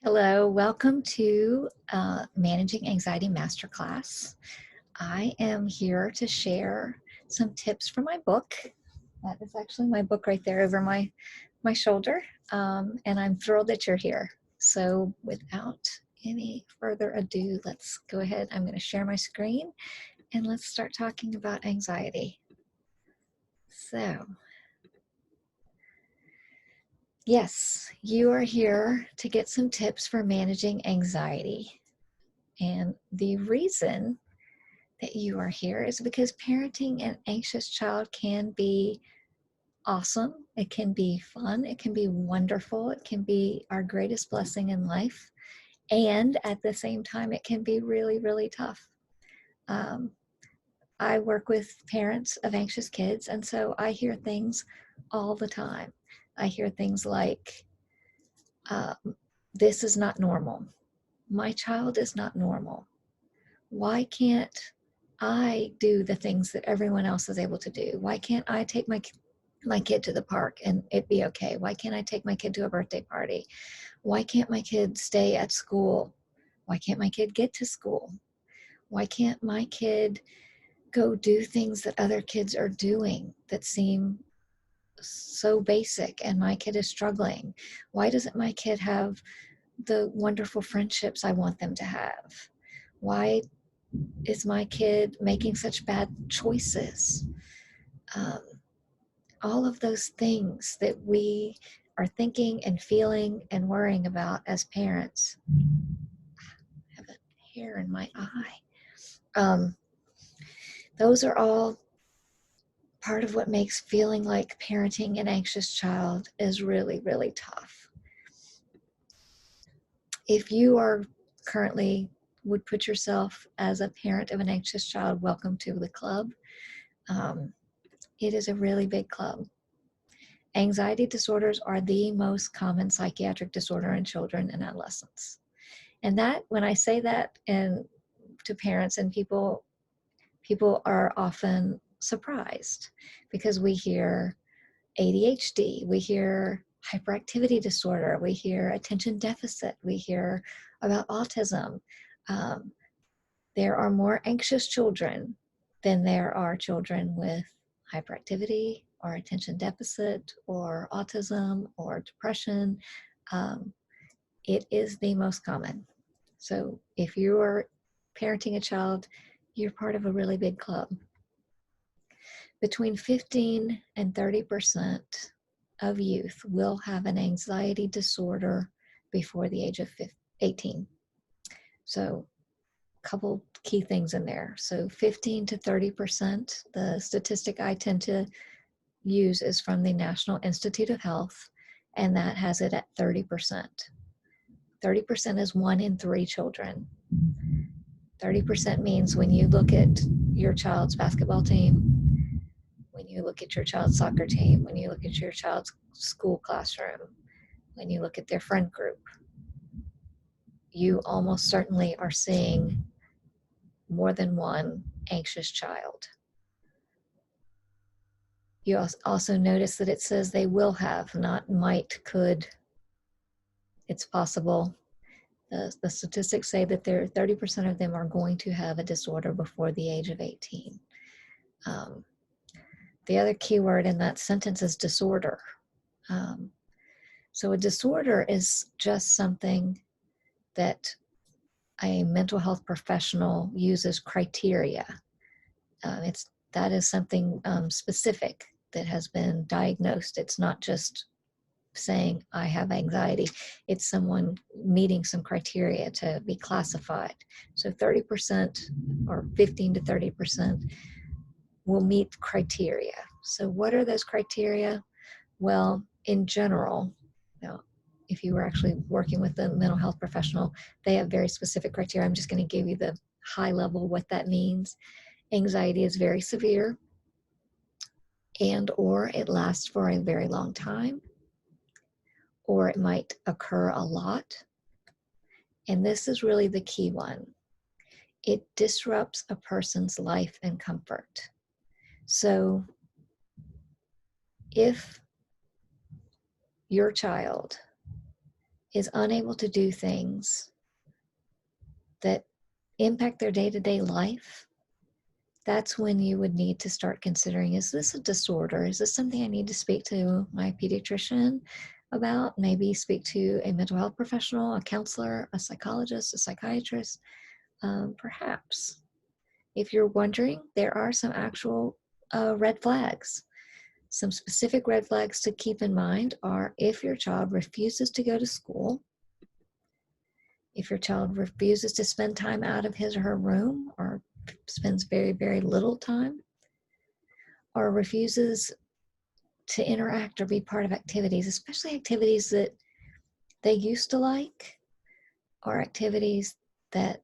Hello, welcome to Managing Anxiety Masterclass. I am here to share some tips from my book. That is actually my book right there over my shoulder, and I'm thrilled that you're here. So without any further ado, let's go ahead. I'm going to share my screen and let's start talking about anxiety. So, yes, you are here to get some tips for managing anxiety. And the reason that you are here is because parenting an anxious child can be awesome. It can be fun. It can be wonderful. It can be our greatest blessing in life. And at the same time, it can be really, really tough. Um, I work with parents of anxious kids, and so I hear things all the time. I hear things like, um, this is not normal. My child is not normal. Why can't I do the things that everyone else is able to do? Why can't I take my kid to the park and it be okay? Why can't I take my kid to a birthday party? Why can't my kid stay at school? Why can't my kid get to school? Why can't my kid go do things that other kids are doing that seem so basic and my kid is struggling? Why doesn't my kid have the wonderful friendships I want them to have? Why is my kid making such bad choices? Um, all of those things that we are thinking and feeling and worrying about as parents. I have a hair in my eye. Um, those are all part of what makes feeling like parenting an anxious child is really, really tough. If you are currently would put yourself as a parent of an anxious child, welcome to the club. Um, it is a really big club. Anxiety disorders are the most common psychiatric disorder in children and adolescents. And that, when I say that and to parents and people are often surprised because we hear ADHD, we hear hyperactivity disorder, we hear attention deficit, we hear about autism. Um, there are more anxious children than there are children with hyperactivity or attention deficit or autism or depression. Um, it is the most common. So if you are parenting a child, you're part of a really big club. Between 15 and 30% of youth will have an anxiety disorder before the age of 18. So couple key things in there. So 15 to 30%, the statistic I tend to use is from the National Institute of Health, and that has it at 30%. 30% is 1 in 3 children. 30% means when you look at your child's basketball team, when you look at your child's soccer team, when you look at your child's school classroom, when you look at their friend group, you almost certainly are seeing more than one anxious child. You also notice that it says they will have, not might, could. It's possible. The statistics say that 30% of them are going to have a disorder before the age of 18. The other key word in that sentence is disorder. So a disorder is just something that a mental health professional uses criteria. That is something specific that has been diagnosed. It's not just saying I have anxiety. It's someone meeting some criteria to be classified. So 30% or 15 to 30% will meet criteria. So what are those criteria? Well, in general, if you were actually working with a mental health professional, they have very specific criteria. I'm just going to give you the high level what that means. Anxiety is very severe, and or it lasts for a very long time, or it might occur a lot. And this is really the key one. It disrupts a person's life and comfort. So if your child is unable to do things that impact their day-to-day life, that's when you would need to start considering, is this a disorder? Is this something I need to speak to my pediatrician about? Maybe speak to a mental health professional, a counselor, a psychologist, a psychiatrist, perhaps. If you're wondering, there are some actual red flags. Some specific red flags to keep in mind are if your child refuses to go to school, if your child refuses to spend time out of his or her room, or spends very, very little time, or refuses to interact or be part of activities, especially activities that they used to like, or activities that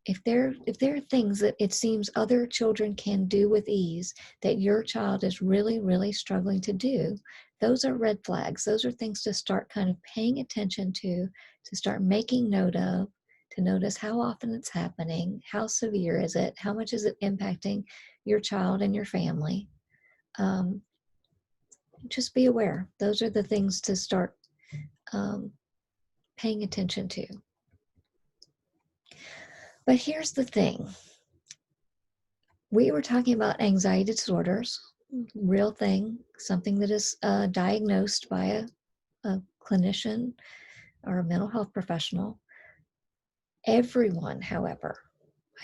if there are things that it seems other children can do with ease that your child is really, really struggling to do, those are red flags. Those are things to start kind of paying attention to start making note of, to notice how often it's happening, how severe is it, how much is it impacting your child and your family. Just be aware. Those are the things to start paying attention to. But here's the thing. We were talking about anxiety disorders, real thing, something that is diagnosed by a clinician or a mental health professional. Everyone, however,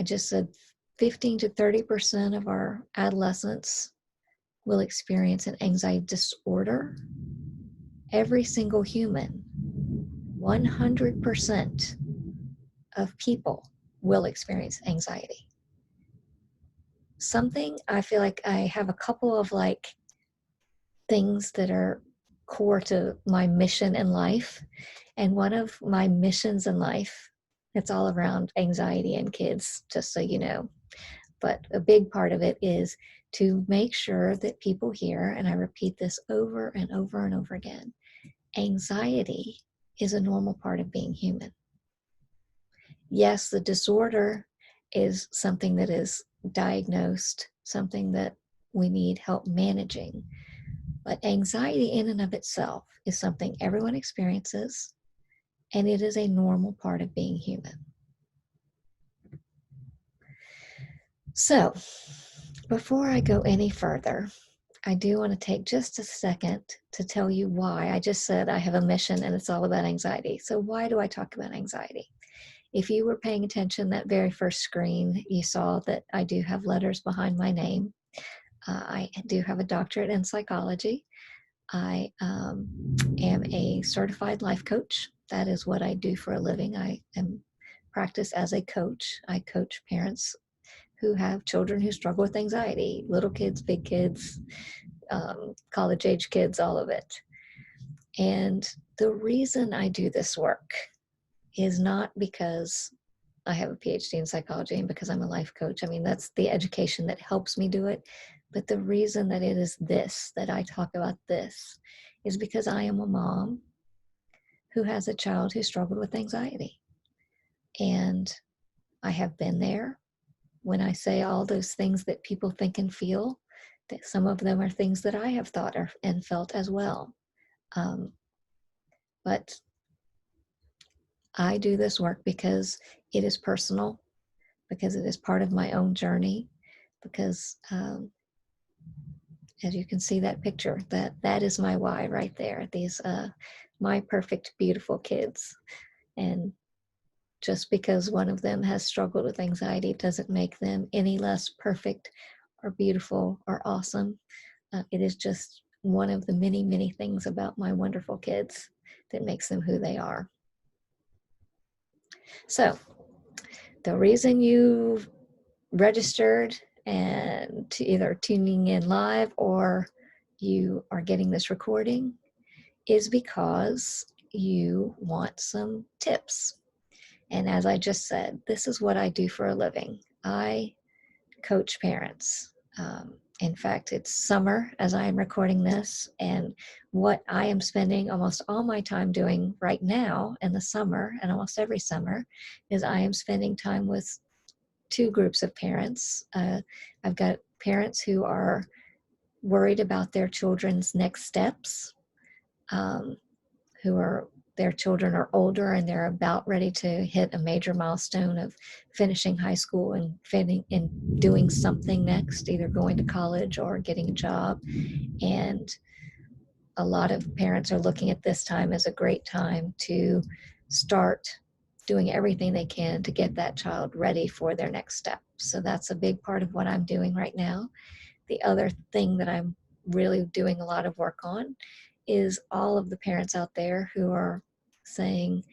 I just said 15 to 30% of our adolescents will experience an anxiety disorder. Every single human, 100% of people will experience anxiety. Something I feel like I have a couple of like things that are core to my mission in life. And one of my missions in life, it's all around anxiety in kids, just so you know. But a big part of it is to make sure that people hear, and I repeat this over and over and over again, anxiety is a normal part of being human. Yes, the disorder is something that is diagnosed, something that we need help managing. But anxiety in and of itself is something everyone experiences, and it is a normal part of being human. So, before I go any further, I do want to take just a second to tell you why. I just said I have a mission and it's all about anxiety. So why do I talk about anxiety? If you were paying attention that very first screen, you saw that I do have letters behind my name. I do have a doctorate in psychology. I am a certified life coach. That is what I do for a living. I am practice as a coach. I coach parents who have children who struggle with anxiety, little kids, big kids, college age kids, all of it. And the reason I do this work is not because I have a PhD in psychology and because I'm a life coach. I mean, that's the education that helps me do it. But the reason that it is this, that I talk about this, is because I am a mom who has a child who struggled with anxiety. And I have been there. When I say all those things that people think and feel, that some of them are things that I have thought and felt as well. But I do this work because it is personal, because it is part of my own journey, because as you can see that picture, that is my why right there. These my perfect, beautiful kids. And just because one of them has struggled with anxiety doesn't make them any less perfect or beautiful or awesome. It is just one of the many, many things about my wonderful kids that makes them who they are. So the reason you registered and to either tuning in live or you are getting this recording is because you want some tips. And as I just said, this is what I do for a living. I coach parents. In fact, it's summer as I am recording this, and what I am spending almost all my time doing right now in the summer, and almost every summer, is I am spending time with two groups of parents. I've got parents who are worried about their children's next steps, who are their children are older and they're about ready to hit a major milestone of finishing high school and doing something next, either going to college or getting a job. And a lot of parents are looking at this time as a great time to start doing everything they can to get that child ready for their next step. So that's a big part of what I'm doing right now. The other thing that I'm really doing a lot of work on is all of the parents out there who are saying,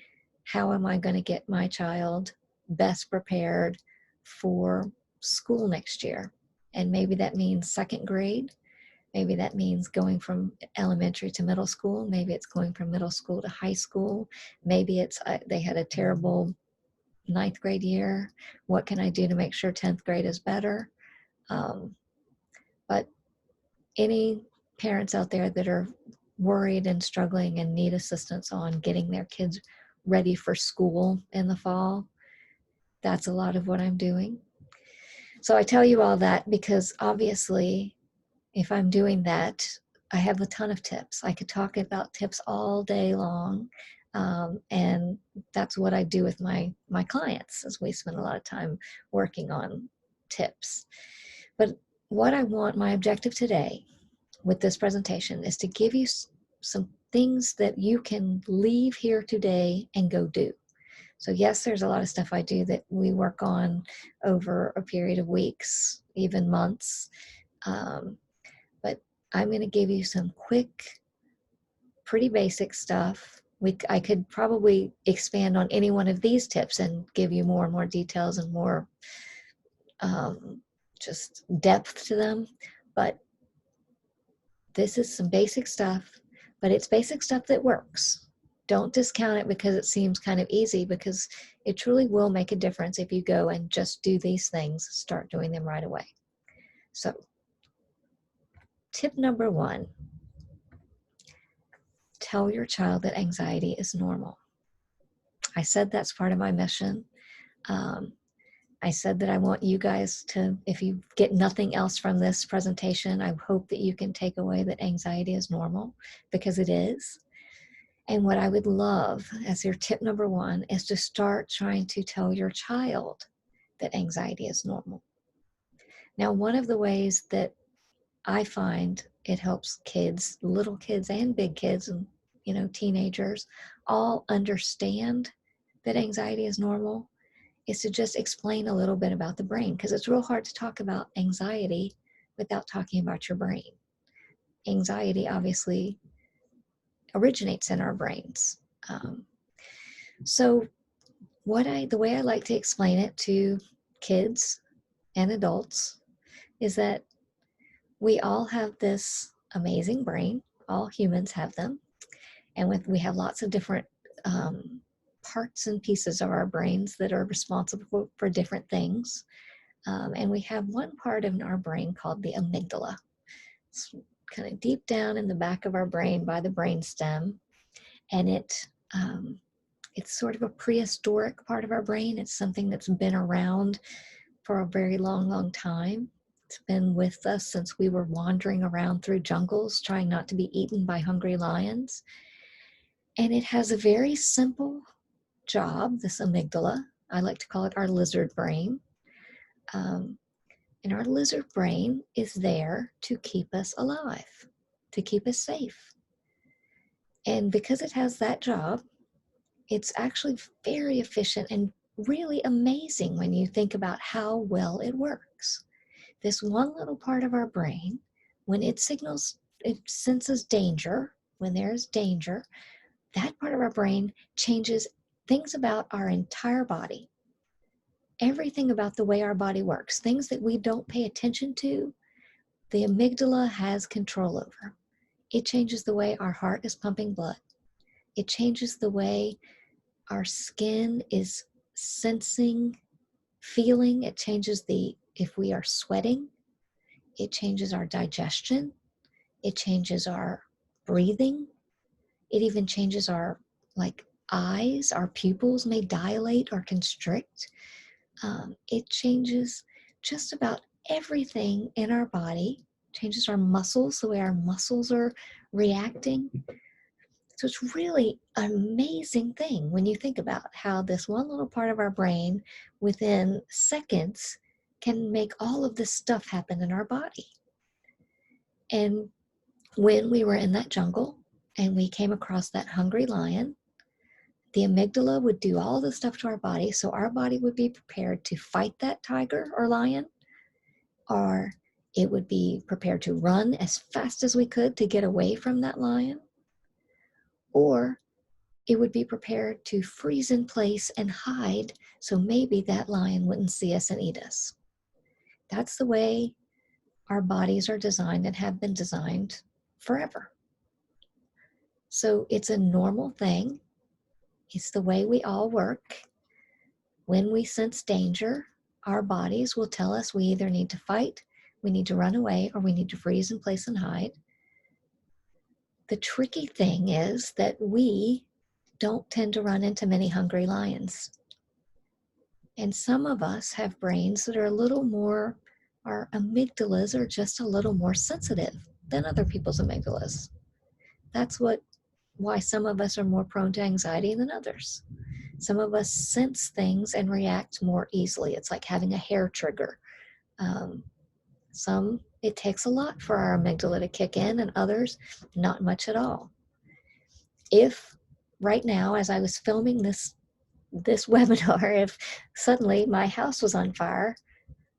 how am I going to get my child best prepared for school next year? And maybe that means second grade. Maybe that means going from elementary to middle school. Maybe it's going from middle school to high school. Maybe it's they had a terrible ninth grade year. What can I do to make sure 10th grade is better? But any parents out there that are worried and struggling and need assistance on getting their kids ready for school in the fall, that's a lot of what I'm doing. So I tell you all that because obviously, if I'm doing that, I have a ton of tips. I could talk about tips all day long. And that's what I do with my clients, as we spend a lot of time working on tips. But what I want, my objective today with this presentation, is to give you some things that you can leave here today and go do. So yes, there's a lot of stuff I do that we work on over a period of weeks, even months. But I'm going to give you some quick, pretty basic stuff. I could probably expand on any one of these tips and give you more and more details and more just depth to them. But this is some basic stuff, but it's basic stuff that works. Don't discount it because it seems kind of easy, because it truly will make a difference if you go and just do these things, start doing them right away. So, tip number 1, tell your child that anxiety is normal. I said that's part of my mission. I said that I want you guys to, if you get nothing else from this presentation, I hope that you can take away that anxiety is normal, because it is. And what I would love as your tip number 1 is to start trying to tell your child that anxiety is normal. Now, one of the ways that I find it helps kids, little kids and big kids and, teenagers, all understand that anxiety is normal, is to just explain a little bit about the brain, because it's real hard to talk about anxiety without talking about your brain. Anxiety obviously originates in our brains. So the way I like to explain it to kids and adults is that we all have this amazing brain. All humans have them. And we have lots of different parts and pieces of our brains that are responsible for different things. And we have one part of our brain called the amygdala. It's kind of deep down in the back of our brain by the brainstem. And it's sort of a prehistoric part of our brain. It's something that's been around for a very long, long time. It's been with us since we were wandering around through jungles trying not to be eaten by hungry lions. And it has a very simple job, this amygdala. I like to call it our lizard brain. And our lizard brain is there to keep us alive, to keep us safe. And because it has that job, it's actually very efficient and really amazing when you think about how well it works. This one little part of our brain, when it senses danger, when there's danger, that part of our brain changes things about our entire body. Everything about the way our body works, things that we don't pay attention to, the amygdala has control over. It changes the way our heart is pumping blood. It changes the way our skin is sensing, feeling. It changes if we are sweating. It changes our digestion. It changes our breathing. It even changes our eyes. Our pupils may dilate or constrict. It changes just about everything in our body. Changes our muscles, the way our muscles are reacting. So it's really an amazing thing when you think about how this one little part of our brain within seconds can make all of this stuff happen in our body. And when we were in that jungle and we came across that hungry lion, the amygdala would do all the stuff to our body, so our body would be prepared to fight that tiger or lion, or it would be prepared to run as fast as we could to get away from that lion, or it would be prepared to freeze in place and hide so maybe that lion wouldn't see us and eat us. That's the way our bodies are designed and have been designed forever. So it's a normal thing. It's the way we all work. When we sense danger, our bodies will tell us we either need to fight, we need to run away, or we need to freeze in place and hide. The tricky thing is that we don't tend to run into many hungry lions. And some of us have brains that are a little more, our amygdalas are just a little more sensitive than other people's amygdalas. That's why some of us are more prone to anxiety than others. Some of us sense things and react more easily. It's like having a hair trigger. It takes a lot for our amygdala to kick in, and others, not much at all. If right now, as I was filming this webinar, if suddenly my house was on fire,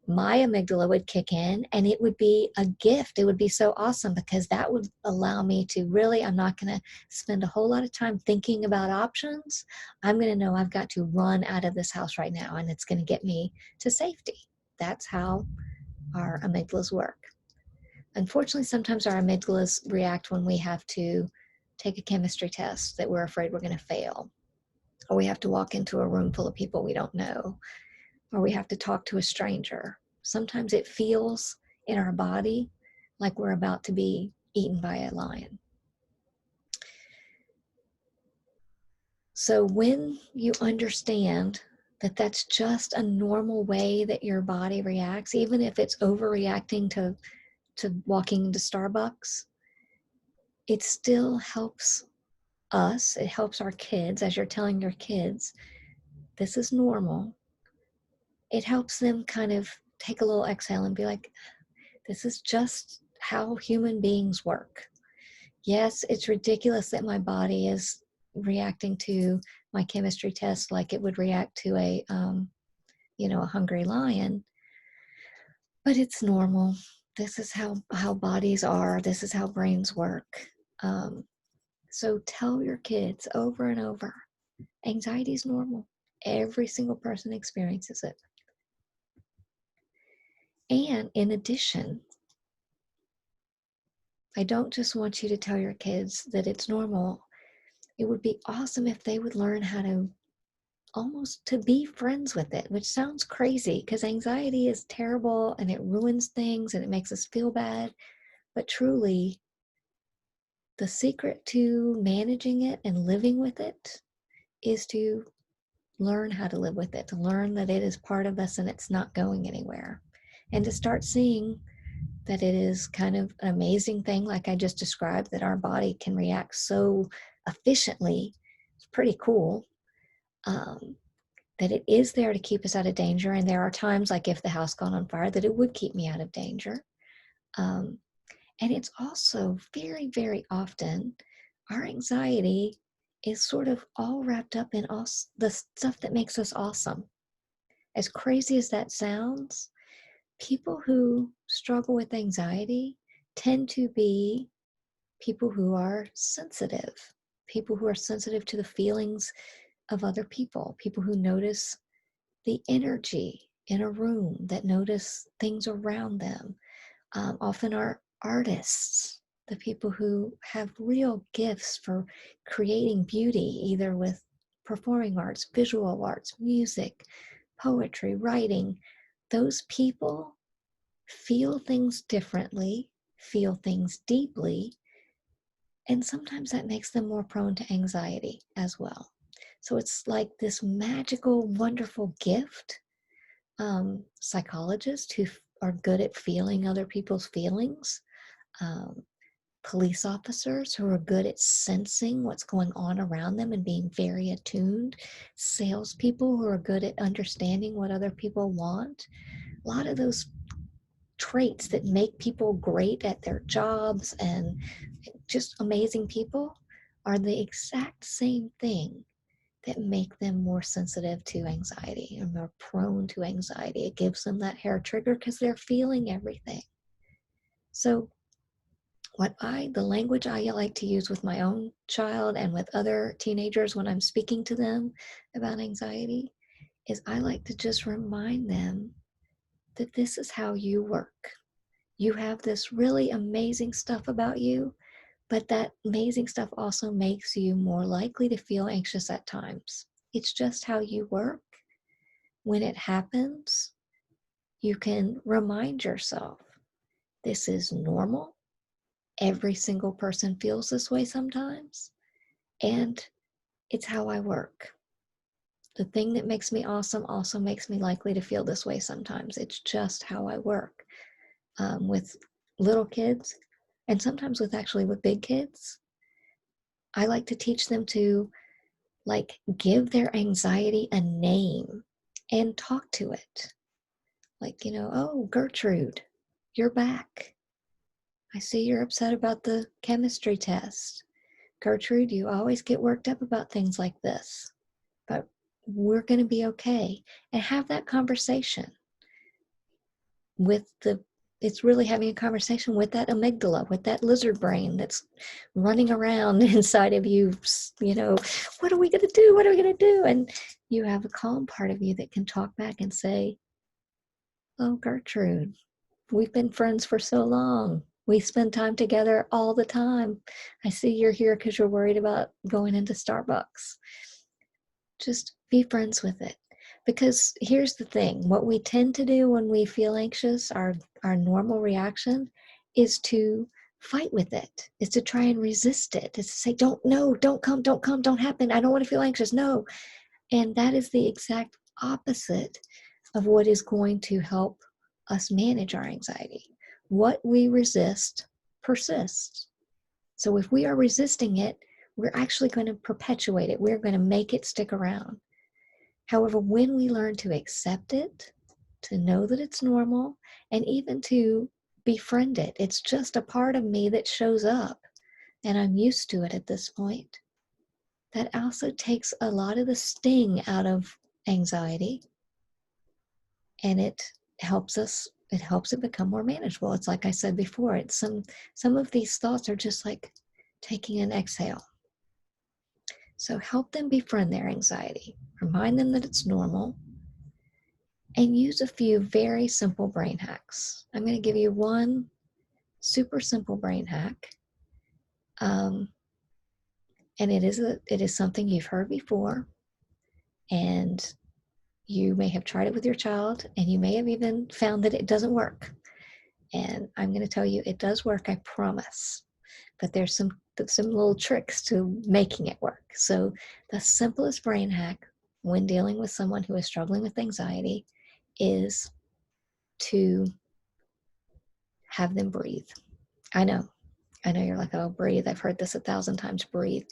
my amygdala would kick in and it would be a gift. It would be so awesome because that would allow me to really, I'm not going to spend a whole lot of time thinking about options. I'm going to know I've got to run out of this house right now and it's going to get me to safety. That's how our amygdalas work. Unfortunately, sometimes our amygdalas react when we have to take a chemistry test that we're afraid we're going to fail, or we have to walk into a room full of people we don't know, or we have to talk to a stranger. Sometimes it feels in our body like we're about to be eaten by a lion. So when you understand that that's just a normal way that your body reacts, even if it's overreacting to walking into Starbucks, it still helps us. It helps our kids, as you're telling your kids, this is normal. It helps them kind of take a little exhale and be like, this is just how human beings work. Yes, it's ridiculous that my body is reacting to my chemistry test like it would react to a hungry lion, but it's normal. This is how bodies are. This is how brains work. So tell your kids over and over, anxiety is normal. Every single person experiences it. And in addition, I don't just want you to tell your kids that it's normal. It would be awesome if they would learn how to almost to be friends with it, which sounds crazy because anxiety is terrible and it ruins things and it makes us feel bad. But truly, the secret to managing it and living with it is to learn how to live with it, to learn that it is part of us and it's not going anywhere. And to start seeing that it is kind of an amazing thing, like I just described, that our body can react so efficiently. It's pretty cool. That it is there to keep us out of danger. And there are times, like if the house got on fire, that it would keep me out of danger. And it's also very, very often our anxiety is sort of all wrapped up in the stuff that makes us awesome. As crazy as that sounds, people who struggle with anxiety tend to be people who are sensitive to the feelings of other people who notice the energy in a room, that notice things around them. Often are artists, the people who have real gifts for creating beauty, either with performing arts, visual arts, music, poetry, writing. Those people feel things differently, feel things deeply, and sometimes that makes them more prone to anxiety as well. So it's like this magical, wonderful gift. Psychologists who are good at feeling other people's feelings, police officers who are good at sensing what's going on around them and being very attuned, salespeople who are good at understanding what other people want. A lot of those traits that make people great at their jobs and just amazing people are the exact same thing that make them more sensitive to anxiety and more prone to anxiety. It gives them that hair trigger because they're feeling everything. So the language I like to use with my own child and with other teenagers when I'm speaking to them about anxiety is I like to just remind them that this is how you work. You have this really amazing stuff about you, but that amazing stuff also makes you more likely to feel anxious at times. It's just how you work. When it happens, you can remind yourself, this is normal. Every single person feels this way sometimes, and it's how I work. The thing that makes me awesome also makes me likely to feel this way sometimes. It's just how I work. With little kids, and sometimes with big kids, I like to teach them to give their anxiety a name and talk to it. Oh, Gertrude, you're back. I see you're upset about the chemistry test. Gertrude, you always get worked up about things like this, but we're going to be okay. And have that conversation it's really having a conversation with that amygdala, with that lizard brain that's running around inside of you, what are we going to do? What are we going to do? And you have a calm part of you that can talk back and say, oh, Gertrude, we've been friends for so long. We spend time together all the time. I see you're here because you're worried about going into Starbucks. Just be friends with it. Because here's the thing, what we tend to do when we feel anxious, our normal reaction is to fight with it, is to try and resist it, is to say, don't come, don't happen, I don't want to feel anxious, no. And that is the exact opposite of what is going to help us manage our anxiety. What we resist persists. So if we are resisting it, we're actually going to perpetuate it. We're going to make it stick around. However, when we learn to accept it, to know that it's normal, and even to befriend it, it's just a part of me that shows up, and I'm used to it at this point. That also takes a lot of the sting out of anxiety, and it helps it become more manageable. It's like I said before, it's some of these thoughts are just like taking an exhale. So help them befriend their anxiety. Remind them that it's normal. And use a few very simple brain hacks. I'm going to give you one super simple brain hack. And it is something you've heard before. And you may have tried it with your child. And you may have even found that it doesn't work. And I'm going to tell you it does work, I promise. But there's some little tricks to making it work. So the simplest brain hack when dealing with someone who is struggling with anxiety is to have them breathe. I know you're like, oh, breathe. I've heard this 1,000 times, breathe.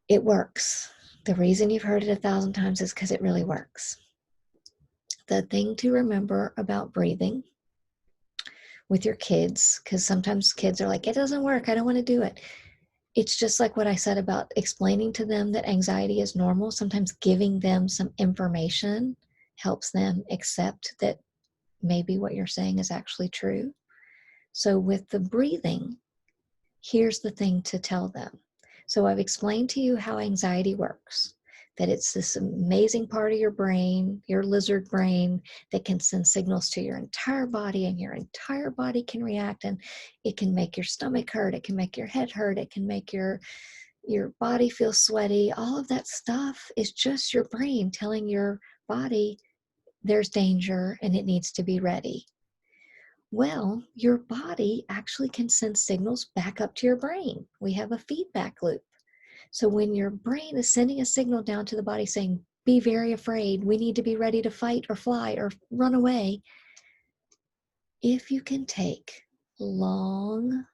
It works. The reason you've heard it 1,000 times is because it really works. The thing to remember about breathing with your kids, because sometimes kids are like, it doesn't work, I don't want to do it. It's just like what I said about explaining to them that anxiety is normal. Sometimes giving them some information helps them accept that maybe what you're saying is actually true. So with the breathing, here's the thing to tell them. So I've explained to you how anxiety works, that it's this amazing part of your brain, your lizard brain, that can send signals to your entire body, and your entire body can react, and it can make your stomach hurt, it can make your head hurt, it can make your body feel sweaty. All of that stuff is just your brain telling your body there's danger and it needs to be ready. Well, your body actually can send signals back up to your brain. We have a feedback loop. So when your brain is sending a signal down to the body saying, be very afraid, we need to be ready to fight or fly or run away, if you can take long,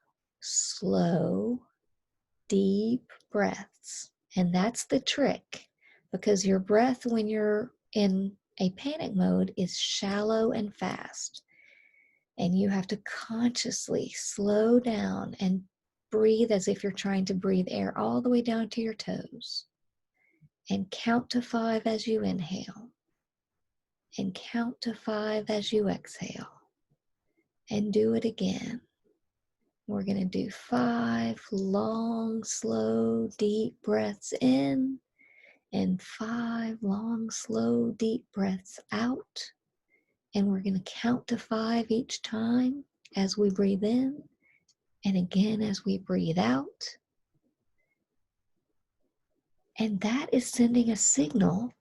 slow, deep breaths. And that's the trick, because your breath when you're in a panic mode is shallow and fast. And you have to consciously slow down and breathe as if you're trying to breathe air all the way down to your toes. And count to 5 as you inhale. And count to 5 as you exhale. And do it again. We're going to do 5 long, slow, deep breaths in, and 5 long, slow, deep breaths out. And we're going to count to 5 each time as we breathe in, and again as we breathe out. And that is sending a signal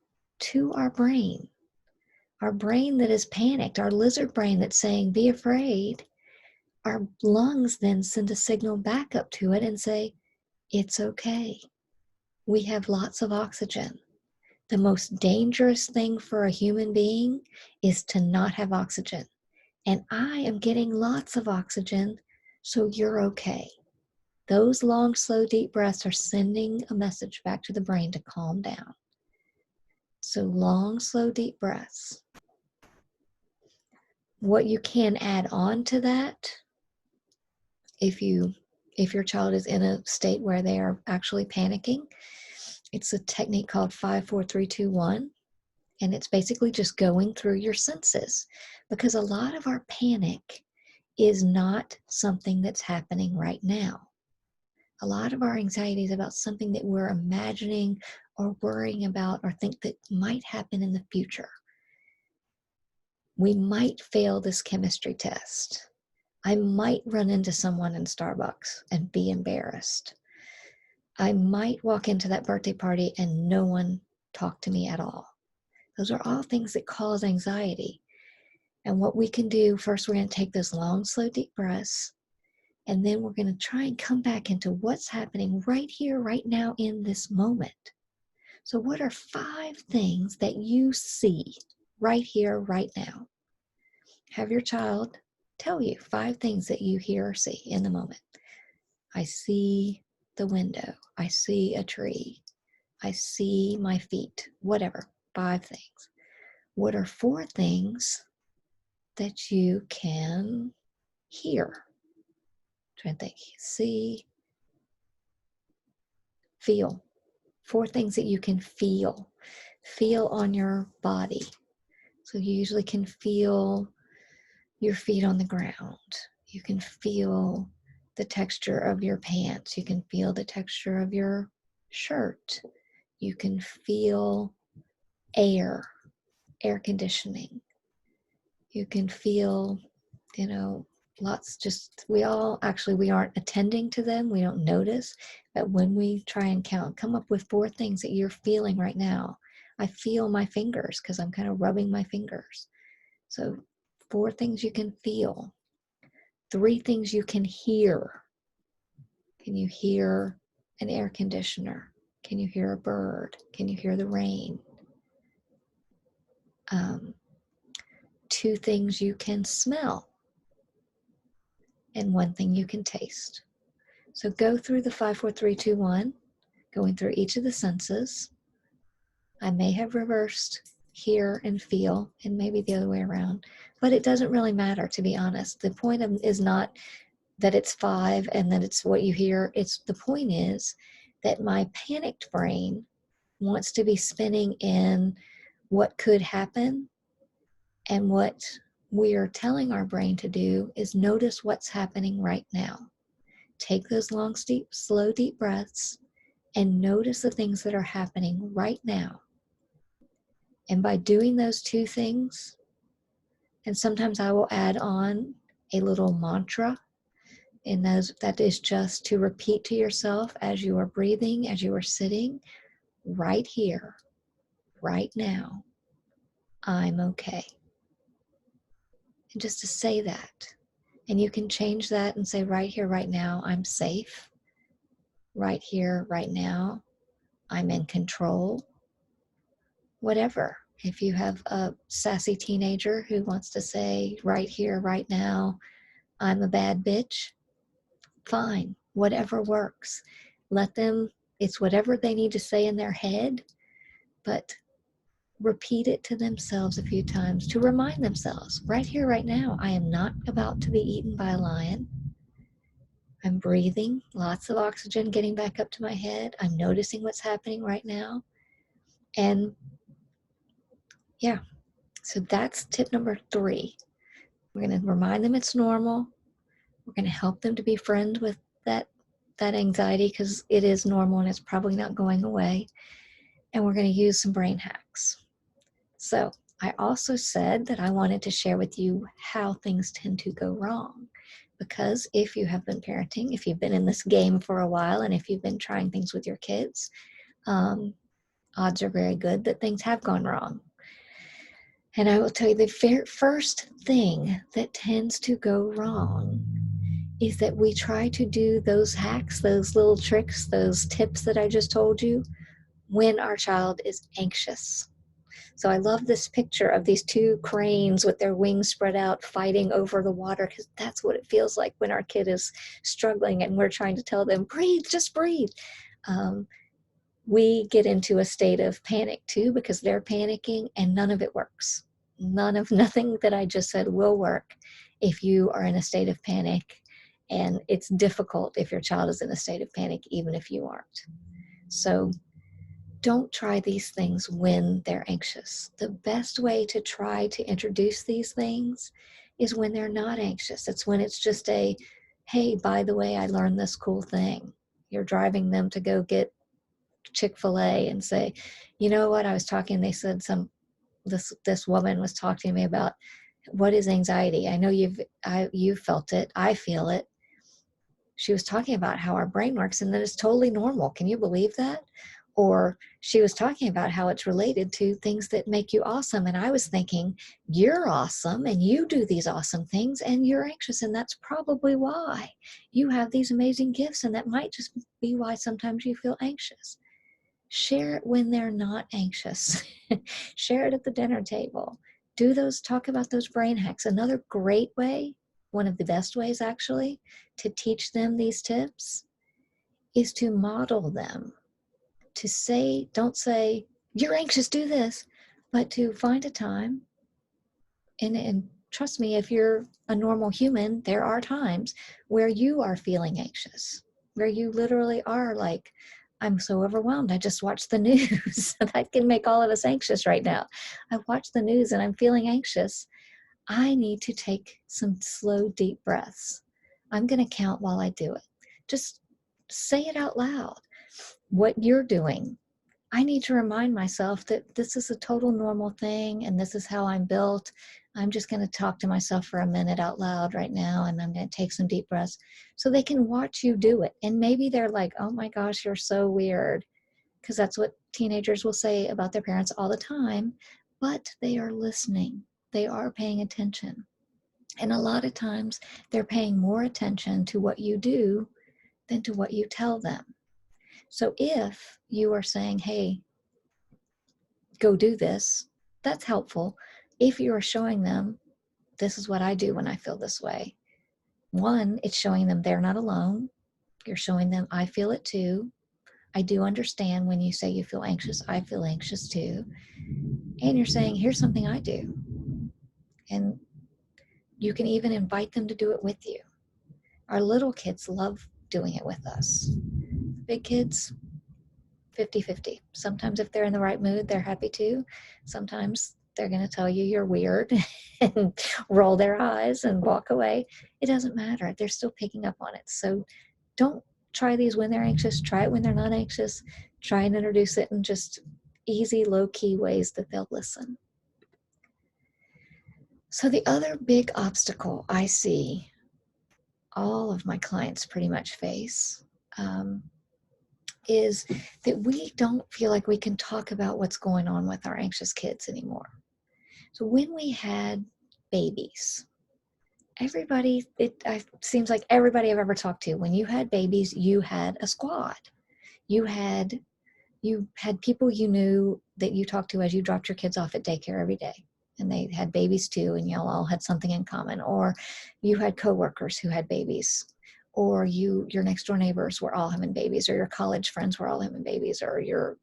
to our brain that is panicked, our lizard brain that's saying, be afraid. Our lungs then send a signal back up to it and say, it's okay. We have lots of oxygen. The most dangerous thing for a human being is to not have oxygen. And I am getting lots of oxygen, so you're okay. Those long, slow, deep breaths are sending a message back to the brain to calm down. So long, slow, deep breaths. What you can add on to that, if your child is in a state where they are actually panicking, it's a technique called 5, 4, 3, 2, 1. And it's basically just going through your senses, because a lot of our panic is not something that's happening right now. A lot of our anxiety is about something that we're imagining or worrying about or think that might happen in the future. We might fail this chemistry test. I might run into someone in Starbucks and be embarrassed. I might walk into that birthday party and no one talk to me at all. Those are all things that cause anxiety. And what we can do, first we're going to take those long, slow, deep breaths, and then we're going to try and come back into what's happening right here, right now, in this moment. So what are 5 things that you see right here, right now? Have your child tell you 5 things that you hear or see in the moment. I see the window. I see a tree. I see my feet. Whatever, 5 things. What are 4 things that you can hear? Try to think. See, feel. 4 things that you can feel. Feel on your body. So you usually can feel your feet on the ground. You can feel the texture of your pants. You can feel the texture of your shirt. You can feel air conditioning. You can feel, lots, we aren't attending to them. We don't notice. But when we try and come up with 4 things that you're feeling right now. I feel my fingers because I'm kind of rubbing my fingers. So 4 things you can feel. 3 things you can hear. Can you hear an air conditioner? Can you hear a bird? Can you hear the rain? 2 things you can smell. And 1 thing you can taste. So go through the 5, 4, 3, 2, 1, going through each of the senses. I may have reversed hear and feel, and maybe the other way around, but it doesn't really matter, to be honest. The point is not that it's 5 and that it's what you hear. The point is that my panicked brain wants to be spinning in what could happen, and what we are telling our brain to do is notice what's happening right now. Take those long, slow, deep breaths and notice the things that are happening right now. And by doing those 2 things, and sometimes I will add on a little mantra, and that is just to repeat to yourself as you are breathing, as you are sitting, right here, right now, I'm okay. And just to say that. And you can change that and say, right here, right now, I'm safe. Right here, right now, I'm in control. Whatever. If you have a sassy teenager who wants to say, right here, right now, I'm a bad bitch, fine, whatever works. Let them, it's whatever they need to say in their head, but repeat it to themselves a few times to remind themselves, right here, right now, I am not about to be eaten by a lion. I'm breathing, lots of oxygen getting back up to my head. I'm noticing what's happening right now. And yeah, so that's tip number 3. We're going to remind them it's normal. We're going to help them to be friends with that anxiety, because it is normal and it's probably not going away. And we're going to use some brain hacks. So I also said that I wanted to share with you how things tend to go wrong. Because if you have been parenting, if you've been in this game for a while, and if you've been trying things with your kids, odds are very good that things have gone wrong. And I will tell you, the first thing that tends to go wrong is that we try to do those hacks, those little tricks, those tips that I just told you, when our child is anxious. So I love this picture of these 2 cranes with their wings spread out fighting over the water, because that's what it feels like when our kid is struggling and we're trying to tell them, breathe, just breathe. We get into a state of panic too, because they're panicking, and none of it works. Nothing that I just said will work if you are in a state of panic, and it's difficult if your child is in a state of panic, even if you aren't. So don't try these things when they're anxious. The best way to try to introduce these things is when they're not anxious. It's when it's just a, hey, by the way, I learned this cool thing. You're driving them to go get Chick-fil-A and say, you know what, I was talking, they said this woman was talking to me about what is anxiety. I know you've felt it. I feel it. She was talking about how our brain works and that it's totally normal. Can you believe that? Or she was talking about how it's related to things that make you awesome. And I was thinking, you're awesome and you do these awesome things and you're anxious. And that's probably why you have these amazing gifts. And that might just be why sometimes you feel anxious. Share it when they're not anxious. Share it at the dinner table. Talk about those brain hacks. Another great way, one of the best ways actually, to teach them these tips is to model them. To say, don't say, you're anxious, do this, but to find a time, and trust me, if you're a normal human, there are times where you are feeling anxious, where you literally are like, I'm so overwhelmed, I just watched the news. That can make all of us anxious right now. I watched the news and I'm feeling anxious. I need to take some slow, deep breaths. I'm going to count while I do it. Just say it out loud. What you're doing. I need to remind myself that this is a total normal thing and this is how I'm built. I'm just going to talk to myself for a minute out loud right now, and I'm going to take some deep breaths so they can watch you do it. And maybe they're like, oh my gosh, you're so weird, because that's what teenagers will say about their parents all the time, but they are listening. They are paying attention. And a lot of times they're paying more attention to what you do than to what you tell them. So if you are saying, hey, go do this, that's helpful. If you are showing them, this is what I do when I feel this way. One, it's showing them they're not alone. You're showing them, I feel it too. I do understand when you say you feel anxious, I feel anxious too. And you're saying, here's something I do. And you can even invite them to do it with you. Our little kids love doing it with us. Big kids, 50-50. Sometimes if they're in the right mood, they're happy to. Sometimes they're going to tell you you're weird and roll their eyes and walk away. It doesn't matter. They're still picking up on it. So don't try these when they're anxious. Try it when they're not anxious. Try and introduce it in just easy, low-key ways that they'll listen. So the other big obstacle I see all of my clients pretty much face is that we don't feel like we can talk about what's going on with our anxious kids anymore. So when we had babies, it seems like everybody I've ever talked to, when you had babies, you had a squad. You had people you knew that you talked to as you dropped your kids off at daycare every day. And they had babies too, and y'all all had something in common. Or you had coworkers who had babies. or your next door neighbors were all having babies, or your college friends were all having babies, or your,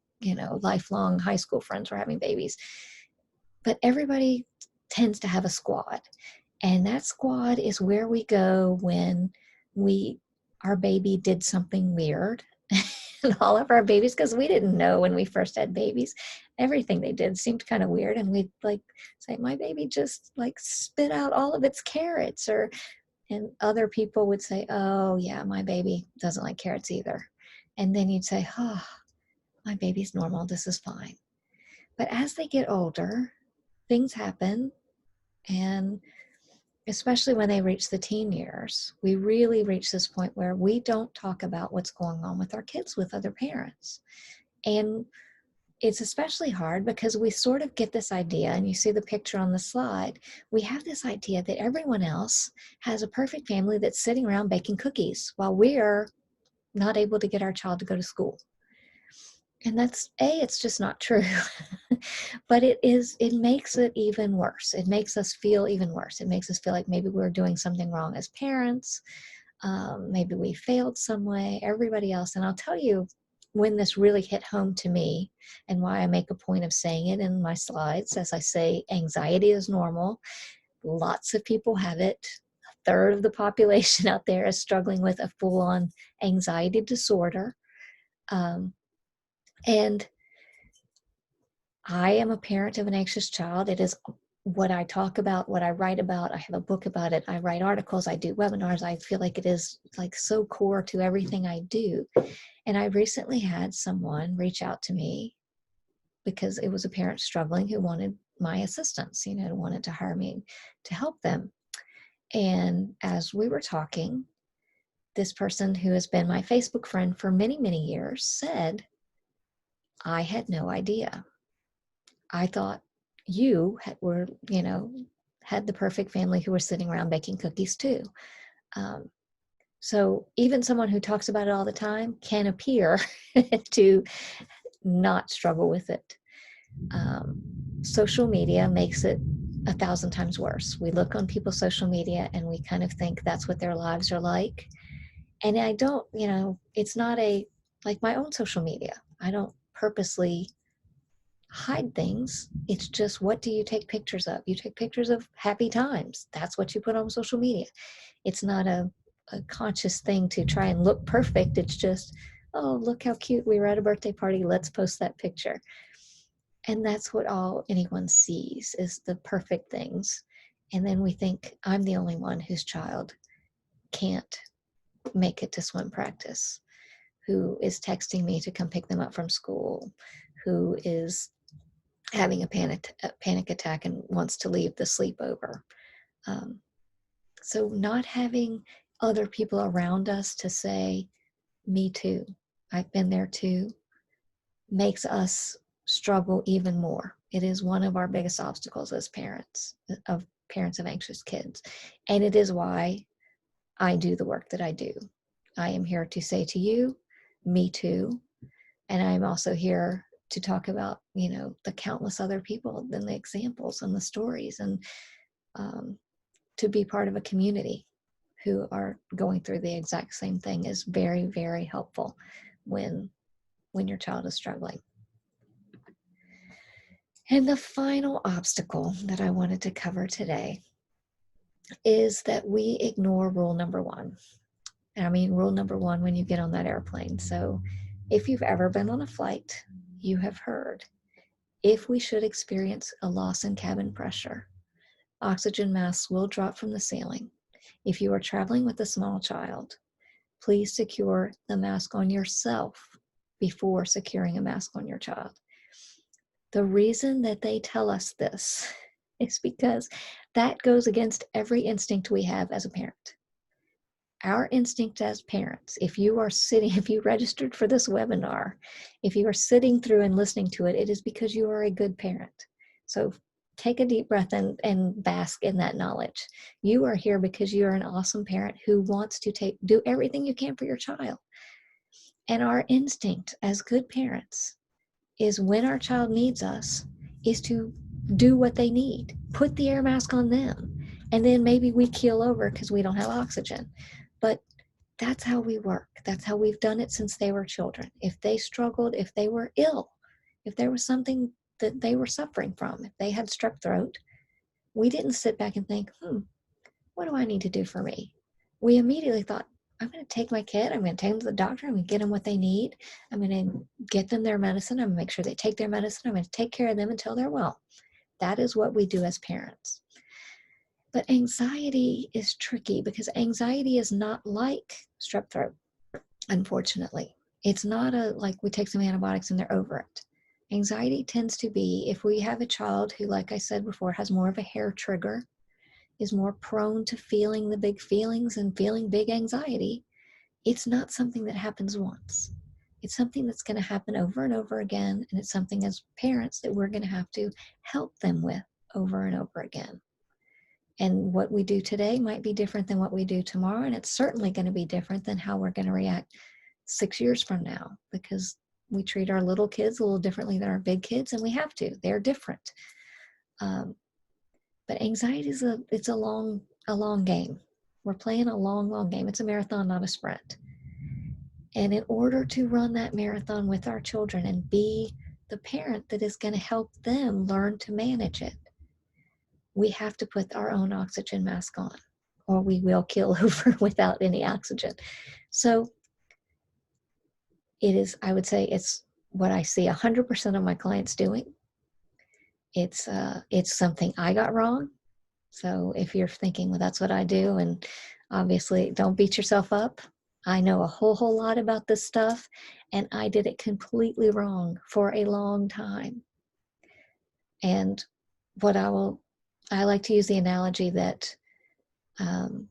lifelong high school friends were having babies. But everybody tends to have a squad. And that squad is where we go when our baby did something weird. And all of our babies, because we didn't know when we first had babies, everything they did seemed kind of weird. And we'd like say, my baby just like spit out all of its carrots, and other people would say, oh yeah, my baby doesn't like carrots either. And then you'd say, oh, my baby's normal, this is fine. But as they get older, things happen. And especially when they reach the teen years, we really reach this point where we don't talk about what's going on with our kids with other parents. And it's especially hard because we sort of get this idea, and you see the picture on the slide, we have this idea that everyone else has a perfect family that's sitting around baking cookies while we are not able to get our child to go to school. And it's just not true. But it makes it even worse. It makes us feel even worse. It makes us feel like maybe we're doing something wrong as parents. Maybe we failed some way, everybody else. And I'll tell you when this really hit home to me, and why I make a point of saying it in my slides. As I say, anxiety is normal. Lots of people have it. A third of the population out there is struggling with a full-on anxiety disorder. And I am a parent of an anxious child. It is what I talk about, what I write about. I have a book about it. I write articles. I do webinars. I feel like it is like so core to everything I do. And I recently had someone reach out to me because it was a parent struggling who wanted my assistance, wanted to hire me to help them. And as we were talking, this person who has been my Facebook friend for many, many years said, I had no idea. I thought you had the perfect family who were sitting around baking cookies too. So even someone who talks about it all the time can appear to not struggle with it. Social media makes it 1,000 times worse. We look on people's social media and we kind of think that's what their lives are like. And I don't, it's not like my own social media. I don't purposely hide things. It's just, what do you take pictures of? You take pictures of happy times. That's what you put on social media. It's not a conscious thing to try and look perfect. It's just, oh, look how cute we were at a birthday party. Let's post that picture. And that's what all anyone sees, is the perfect things. And then we think, I'm the only one whose child can't make it to swim practice, who is texting me to come pick them up from school, who is having a panic attack and wants to leave the sleepover. So not having other people around us to say, me too, I've been there too, makes us struggle even more. It is one of our biggest obstacles as parents of anxious kids. And it is why I do the work that I do. I am here to say to you, me too. And I'm also here to talk about, the countless other people and the examples and the stories, and to be part of a community who are going through the exact same thing is very, very helpful when your child is struggling. And the final obstacle that I wanted to cover today is that we ignore rule number one. I mean, rule number one when you get on that airplane. So if you've ever been on a flight, you have heard, if we should experience a loss in cabin pressure, oxygen masks will drop from the ceiling. If you are traveling with a small child, please secure the mask on yourself before securing a mask on your child. The reason that they tell us this is because that goes against every instinct we have as a parent. Our instinct as parents, if you registered for this webinar, if you are sitting through and listening to it, it is because you are a good parent. So take a deep breath and bask in that knowledge. You are here because you are an awesome parent who wants to do everything you can for your child. And our instinct as good parents is, when our child needs us, is to do what they need. Put the air mask on them. And then maybe we keel over because we don't have oxygen. But that's how we work. That's how we've done it since they were children. If they struggled, if they were ill, if there was something that they were suffering from, if they had strep throat, we didn't sit back and think, what do I need to do for me? We immediately thought, I'm going to take my kid, I'm going to take them to the doctor, I'm going to get them what they need, I'm going to get them their medicine, I'm going to make sure they take their medicine, I'm going to take care of them until they're well. That is what we do as parents. But anxiety is tricky because anxiety is not like strep throat, unfortunately. It's not like we take some antibiotics and they're over it. Anxiety tends to be, if we have a child who, like I said before, has more of a hair trigger, is more prone to feeling the big feelings and feeling big anxiety, it's not something that happens once. It's something that's going to happen over and over again, and it's something as parents that we're going to have to help them with over and over again. And what we do today might be different than what we do tomorrow, and it's certainly going to be different than how we're going to react 6 years from now, because we treat our little kids a little differently than our big kids, and we have to. They're different. But anxiety is a long game. We're playing a long game. It's a marathon, not a sprint. And in order to run that marathon with our children and be the parent that is going to help them learn to manage it, we have to put our own oxygen mask on, or we will keel over without any oxygen. So it is, I would say, it's what I see 100% of my clients doing. It's something I got wrong. So if you're thinking, well, that's what I do, and obviously don't beat yourself up. I know a whole lot about this stuff, and I did it completely wrong for a long time. And what I like to use the analogy that our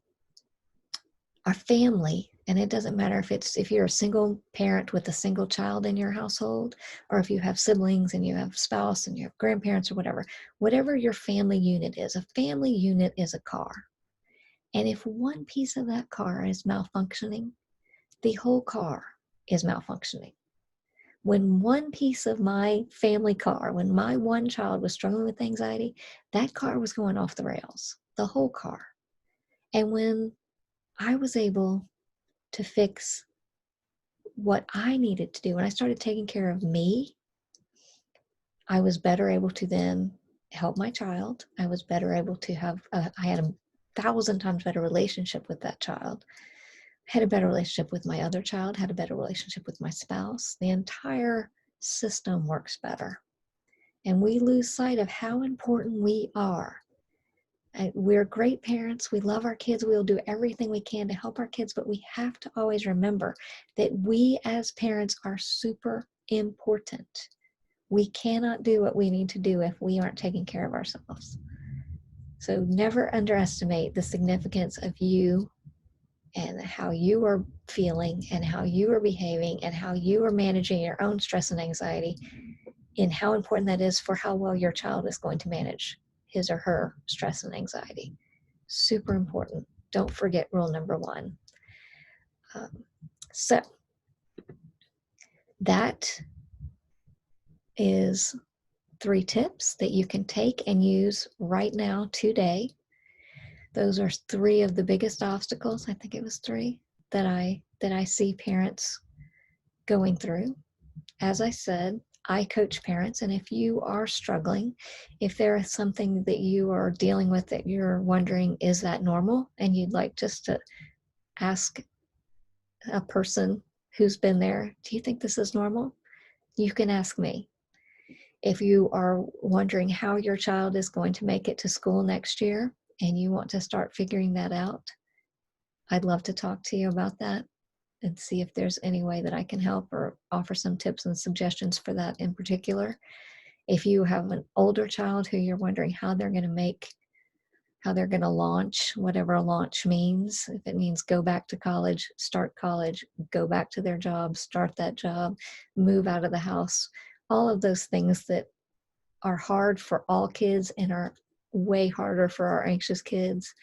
family, and it doesn't matter if you're a single parent with a single child in your household, or if you have siblings and you have spouse and you have grandparents or whatever your family unit is. A family unit is a car. And if one piece of that car is malfunctioning, the whole car is malfunctioning. When one piece of my family car, when my one child was struggling with anxiety, that car was going off the rails, the whole car. And when I was able to fix what I needed to do, when I started taking care of me, I was better able to then help my child. I was better able to I had 1,000 times better relationship with that child. Had a better relationship with my other child, had a better relationship with my spouse. The entire system works better. And we lose sight of how important we are. We're great parents. We love our kids. We'll do everything we can to help our kids, but we have to always remember that we as parents are super important. We cannot do what we need to do if we aren't taking care of ourselves. So never underestimate the significance of you and how you are feeling and how you are behaving and how you are managing your own stress and anxiety, and how important that is for how well your child is going to manage his or her stress and anxiety. Super important. Don't forget rule number 1. So that is 3 tips that you can take and use right now today. Those are 3 of the biggest obstacles, I think it was 3, that I see parents going through. As I said, I coach parents, and if you are struggling, if there is something that you are dealing with that you're wondering, is that normal? And you'd like just to ask a person who's been there, do you think this is normal? You can ask me. If you are wondering how your child is going to make it to school next year and you want to start figuring that out, I'd love to talk to you about that and see if there's any way that I can help or offer some tips and suggestions for that in particular. If you have an older child who you're wondering how they're going to launch, whatever launch means, if it means go back to college, start college, go back to their job, start that job, move out of the house, all of those things that are hard for all kids and are way harder for our anxious kids.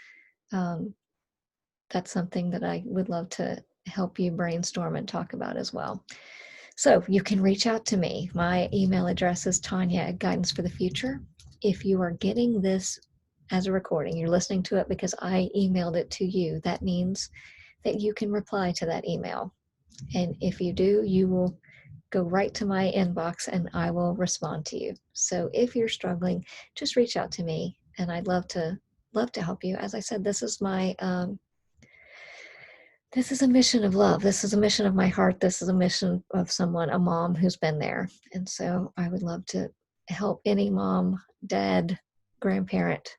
That's something that I would love to help you brainstorm and talk about as well. So you can reach out to me. My email address is Tonya@guidanceforthefuture. If you are getting this as a recording, you're listening to it because I emailed it to you, that means that you can reply to that email. And if you do, you will go right to my inbox and I will respond to you. So if you're struggling, just reach out to me and I'd love to help you. As I said, this is a mission of love. This is a mission of my heart. This is a mission of someone, a mom who's been there. And so I would love to help any mom, dad, grandparent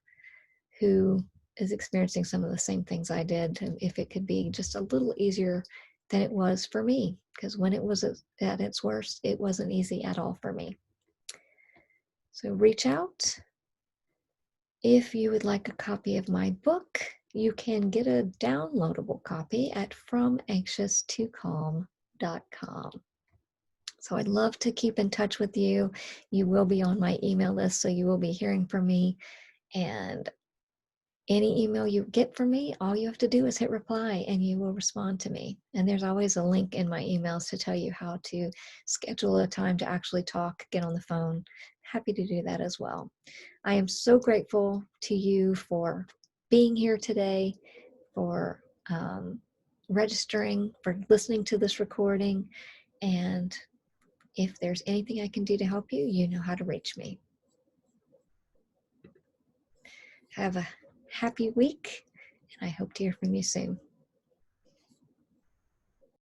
who is experiencing some of the same things I did. And if it could be just a little easier than it was for me, because when it was at its worst, it wasn't easy at all for me. So reach out. If you would like a copy of my book, you can get a downloadable copy at FromAnxiousToCalm.com. So I'd love to keep in touch with you. You will be on my email list, so you will be hearing from me. And any email you get from me, all you have to do is hit reply and you will respond to me. And there's always a link in my emails to tell you how to schedule a time to actually talk, get on the phone. Happy to do that as well. I am so grateful to you for being here today, for registering, for listening to this recording. And if there's anything I can do to help you, you know how to reach me. Have a happy week, and I hope to hear from you soon.